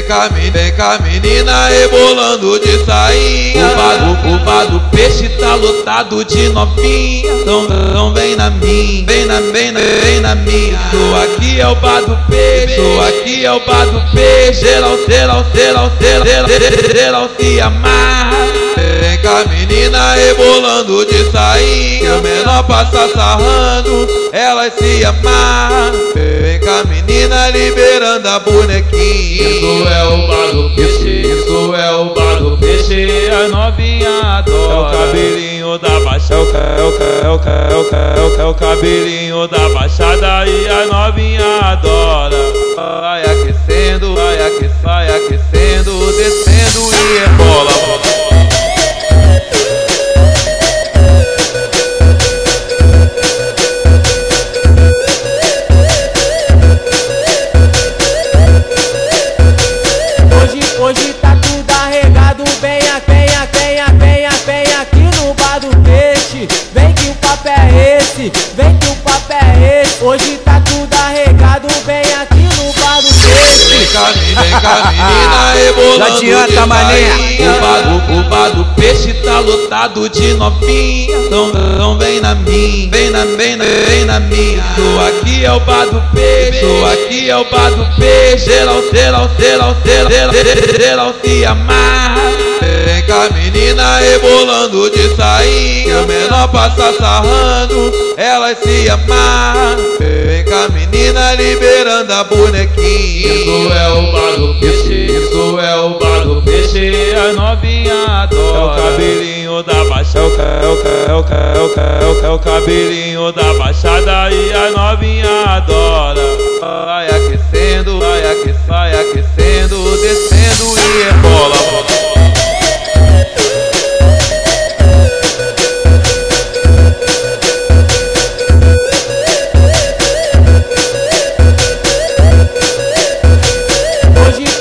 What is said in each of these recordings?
Vem cá menina rebolando de sainha. O bar do peixe tá lotado de novinha. Então vem na minha, vem na minha. Tô aqui é o bar do peixe, tô aqui é o bar do peixe. Geral se amarra. Vem cá menina rebolando de sainha. O menor passa sarrando, elas se amarram. Vem cá menina liberando a bonequinha. Isso é o bar do peixe, isso é o bar do peixe. A novinha adora. É o cabelinho da baixada, é o cabelinho da baixada e a novinha adora. Vai aquecendo, descendo e rebola. Hoje tá tudo arregado, vem aqui no bar do peixe. Vem que o papo é esse, vem que o papo é esse. Hoje tá tudo arregado, vem aqui no bar do peixe. Vem cá menina rebolando de sainha. O bar do peixe tá lotado de novinha. Então vem na minha, vem na minha. Tô aqui é o bar do peixe, tô aqui é o bar do peixe. Geral se amarra. Vem cá menina rebolando de sainha. O menor passa sarrando, elas se amarram. Vem cá menina liberando a bonequinha. Isso é o bar do peixe, isso é o bar do peixe. A novinha adora. É o cabelinho da baixada, é o cabelinho da baixada e a novinha adora. Vai aquecendo, descendo e rebola.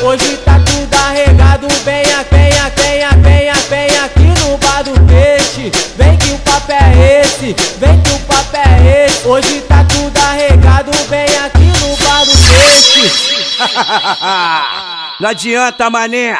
Hoje tá tudo arregado, vem aqui no bar do peixe. Vem que o papo é esse, vem que o papo é esse. Hoje tá tudo arregado, vem aqui no bar do peixe. Não adianta, mané.